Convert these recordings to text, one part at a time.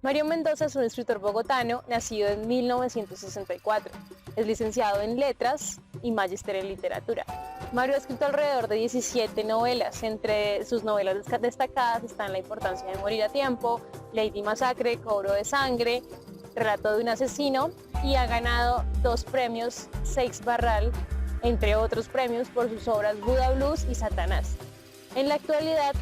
Mario Mendoza es un escritor bogotano nacido en 1964. Es licenciado en Letras y magíster en Literatura. Mario ha escrito alrededor de 17 novelas. Entre sus novelas destacadas están La importancia de morir a tiempo, Lady Masacre, Cobro de sangre, Relato de un asesino, y ha ganado 2 premios Seix Barral, entre otros premios, por sus obras Buda Blues y Satanás. En la actualidad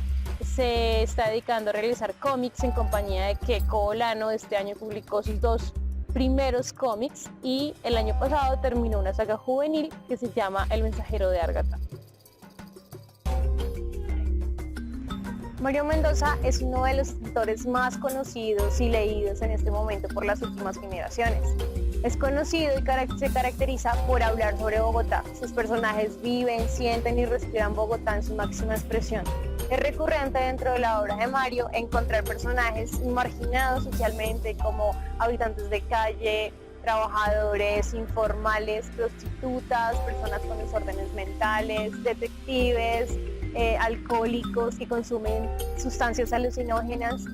se está dedicando a realizar cómics en compañía de Keiko Olano. Este año publicó sus 2 primeros cómics y el año pasado terminó una saga juvenil que se llama El mensajero de Argata. Mario Mendoza es uno de los escritores más conocidos y leídos en este momento por las últimas generaciones. Es conocido y se caracteriza por hablar sobre Bogotá. Sus personajes viven, sienten y respiran Bogotá en su máxima expresión. Es recurrente dentro de la obra de Mario encontrar personajes marginados socialmente, como habitantes de calle, trabajadores informales, prostitutas, personas con desórdenes mentales, detectives, alcohólicos que consumen sustancias alucinógenas.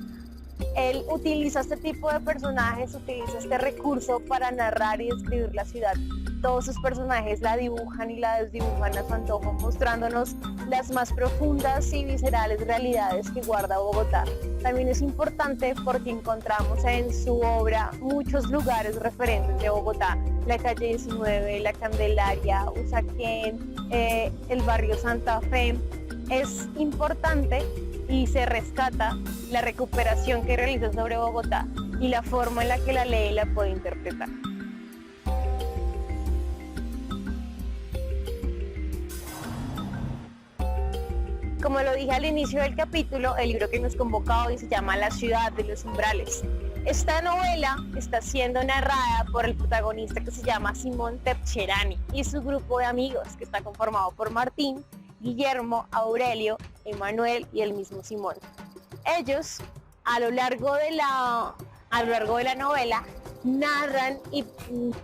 Él utiliza este tipo de personajes, utiliza este recurso para narrar y describir la ciudad. Todos sus personajes la dibujan y la desdibujan a su antojo, mostrándonos las más profundas y viscerales realidades que guarda Bogotá. También es importante porque encontramos en su obra muchos lugares referentes de Bogotá: la calle 19, la Candelaria, Usaquén, el barrio Santa Fe. Es importante y se rescata la recuperación que realiza sobre Bogotá y la forma en la que la lee y la puede interpretar. Como lo dije al inicio del capítulo, el libro que nos convoca hoy se llama La ciudad de los umbrales. Esta novela está siendo narrada por el protagonista, que se llama Simón Tepcherani, y su grupo de amigos, que está conformado por Martín, Guillermo, Aurelio, Emanuel y el mismo Simón. Ellos, a lo largo de la novela, narran y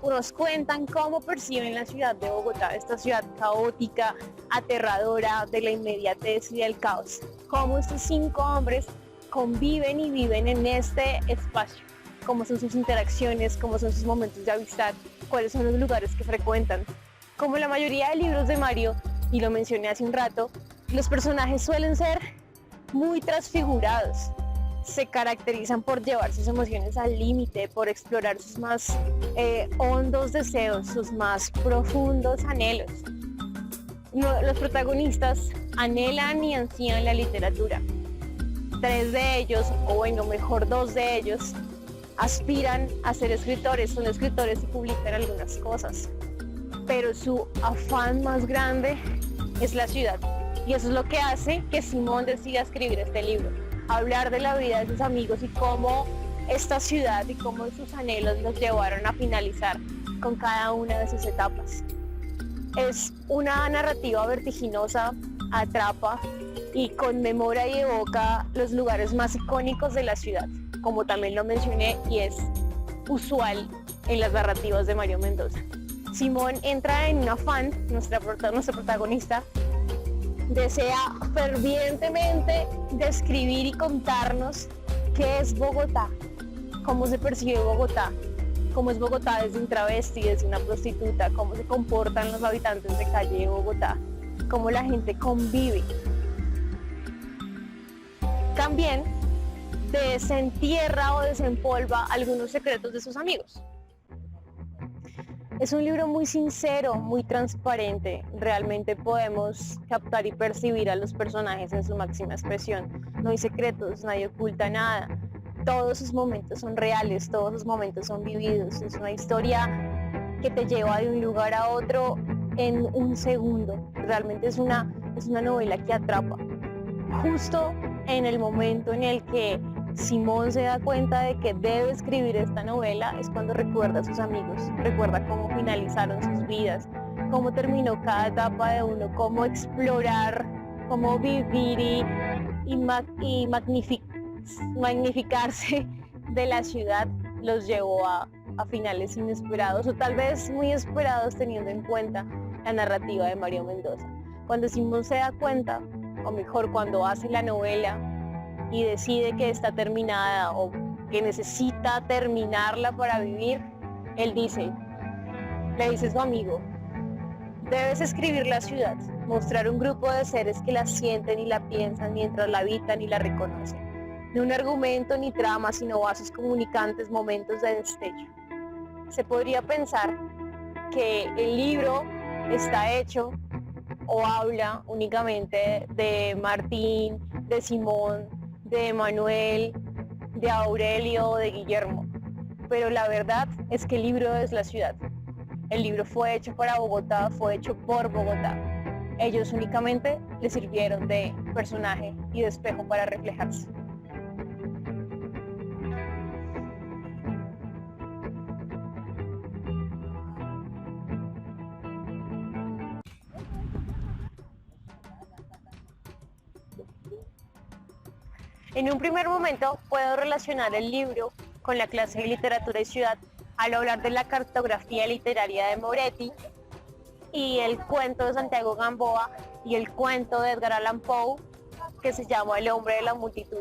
nos cuentan cómo perciben la ciudad de Bogotá, esta ciudad caótica, aterradora, de la inmediatez y del caos. Cómo estos 5 hombres conviven y viven en este espacio, cómo son sus interacciones, cómo son sus momentos de amistad, cuáles son los lugares que frecuentan. Como la mayoría de libros de Mario, y lo mencioné hace un rato, los personajes suelen ser muy transfigurados. Se caracterizan por llevar sus emociones al límite, por explorar sus más hondos deseos, sus más profundos anhelos. Los protagonistas anhelan y ansían la literatura. 3 de ellos, o bueno, mejor 2 de ellos, aspiran a ser escritores, son escritores y publican algunas cosas. Pero su afán más grande es la ciudad. Y eso es lo que hace que Simón decida escribir este libro. Hablar de la vida de sus amigos y cómo esta ciudad y cómo sus anhelos los llevaron a finalizar con cada una de sus etapas. Es una narrativa vertiginosa, atrapa y conmemora y evoca los lugares más icónicos de la ciudad, como también lo mencioné y es usual en las narrativas de Mario Mendoza. Simón entra en un afán, nuestro protagonista desea fervientemente describir y contarnos qué es Bogotá, cómo se percibe Bogotá, cómo es Bogotá desde un travesti, desde una prostituta, cómo se comportan los habitantes de calle de Bogotá, cómo la gente convive. También desentierra o desempolva algunos secretos de sus amigos. Es un libro muy sincero, muy transparente. Realmente podemos captar y percibir a los personajes en su máxima expresión. No hay secretos, nadie oculta nada. Todos sus momentos son reales, todos sus momentos son vividos. Es una historia que te lleva de un lugar a otro en un segundo. Realmente es una novela que atrapa. Justo en el momento en el que Simón se da cuenta de que debe escribir esta novela es cuando recuerda a sus amigos, recuerda cómo finalizaron sus vidas, cómo terminó cada etapa de uno, cómo explorar, cómo vivir y magnificarse de la ciudad los llevó a finales inesperados o tal vez muy esperados, teniendo en cuenta la narrativa de Mario Mendoza. Cuando Simón se da cuenta, o mejor cuando hace la novela y decide que está terminada o que necesita terminarla para vivir, él le dice a su amigo: debes escribir la ciudad, mostrar un grupo de seres que la sienten y la piensan mientras la habitan y la reconocen. No un argumento ni trama, sino vasos comunicantes, momentos de destello. Se podría pensar que el libro está hecho o habla únicamente de Martín, de Simón, de Manuel, de Aurelio, de Guillermo. Pero la verdad es que el libro es la ciudad. El libro fue hecho para Bogotá, fue hecho por Bogotá. Ellos únicamente le sirvieron de personaje y de espejo para reflejarse. En un primer momento puedo relacionar el libro con la clase de literatura y ciudad al hablar de la cartografía literaria de Moretti y el cuento de Santiago Gamboa y el cuento de Edgar Allan Poe que se llama El hombre de la multitud,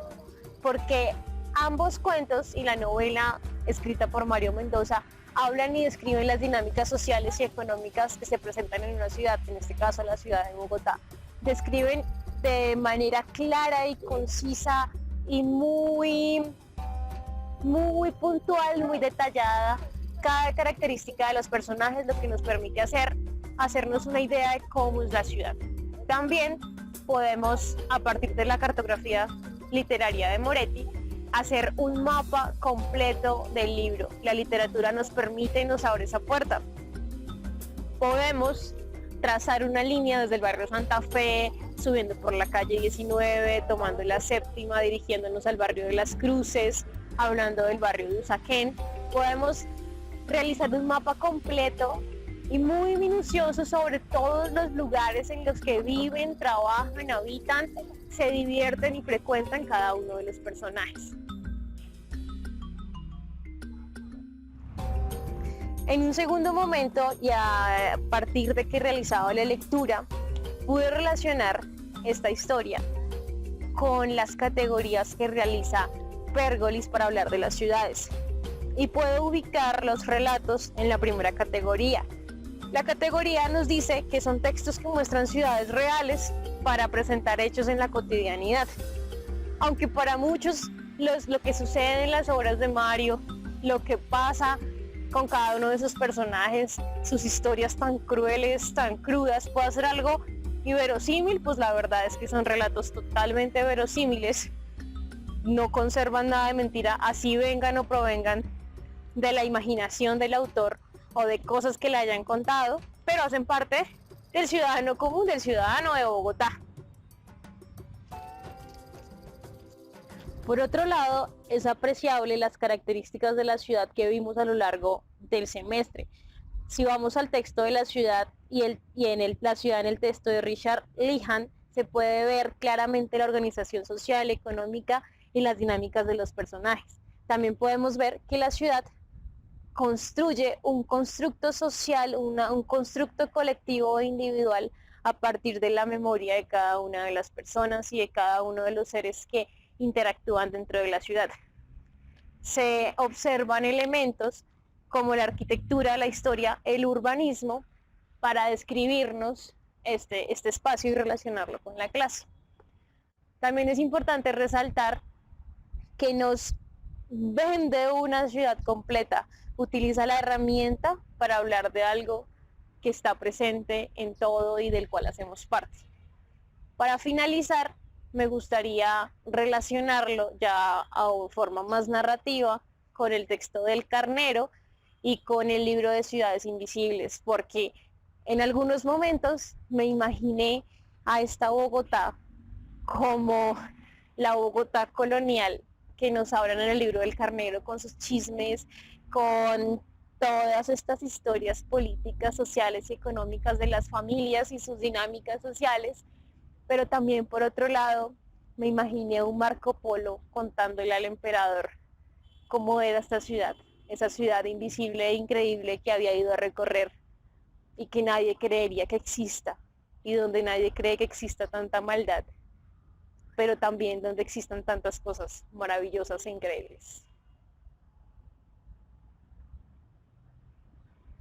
porque ambos cuentos y la novela escrita por Mario Mendoza hablan y describen las dinámicas sociales y económicas que se presentan en una ciudad, en este caso la ciudad de Bogotá. Describen de manera clara y concisa y muy puntual, muy detallada cada característica de los personajes, lo que nos permite hacernos una idea de cómo es la ciudad. También podemos, a partir de la cartografía literaria de Moretti, hacer un mapa completo del libro. La literatura nos permite y nos abre esa puerta. Podemos trazar una línea desde el barrio Santa Fe, subiendo por la calle 19, tomando la séptima, dirigiéndonos al barrio de Las Cruces, hablando del barrio de Usaquén. Podemos realizar un mapa completo y muy minucioso sobre todos los lugares en los que viven, trabajan, habitan, se divierten y frecuentan cada uno de los personajes. En un segundo momento, y a partir de que realizaba la lectura, pude relacionar esta historia con las categorías que realiza Pérgolis para hablar de las ciudades. Y puedo ubicar los relatos en la primera categoría. La categoría nos dice que son textos que muestran ciudades reales para presentar hechos en la cotidianidad. Aunque para muchos lo que sucede en las obras de Mario, lo que pasa con cada uno de esos personajes, sus historias tan crueles, tan crudas, puede ser algo inverosímil, pues la verdad es que son relatos totalmente verosímiles. No conservan nada de mentira, así vengan o provengan de la imaginación del autor o de cosas que le hayan contado, pero hacen parte del ciudadano común, del ciudadano de Bogotá. Por otro lado, es apreciable las características de la ciudad que vimos a lo largo del semestre. Si vamos al texto de la ciudad la ciudad en el texto de Richard Lehan, se puede ver claramente la organización social, económica y las dinámicas de los personajes. También podemos ver que la ciudad construye un constructo social, un constructo colectivo e individual a partir de la memoria de cada una de las personas y de cada uno de los seres que interactúan dentro de la ciudad. Se observan elementos como la arquitectura, la historia, el urbanismo para describirnos este espacio y relacionarlo con la clase. También es importante resaltar que nos vende una ciudad completa, utiliza la herramienta para hablar de algo que está presente en todo y del cual hacemos parte. Para finalizar, me gustaría relacionarlo ya a forma más narrativa con el texto del Carnero y con el libro de Ciudades Invisibles, porque en algunos momentos me imaginé a esta Bogotá como la Bogotá colonial que nos hablan en el libro del Carnero, con sus chismes, con todas estas historias políticas, sociales y económicas de las familias y sus dinámicas sociales, pero también por otro lado me imaginé un Marco Polo contándole al emperador cómo era esta ciudad, esa ciudad invisible e increíble que había ido a recorrer y que nadie creería que exista, y donde nadie cree que exista tanta maldad, pero también donde existan tantas cosas maravillosas e increíbles.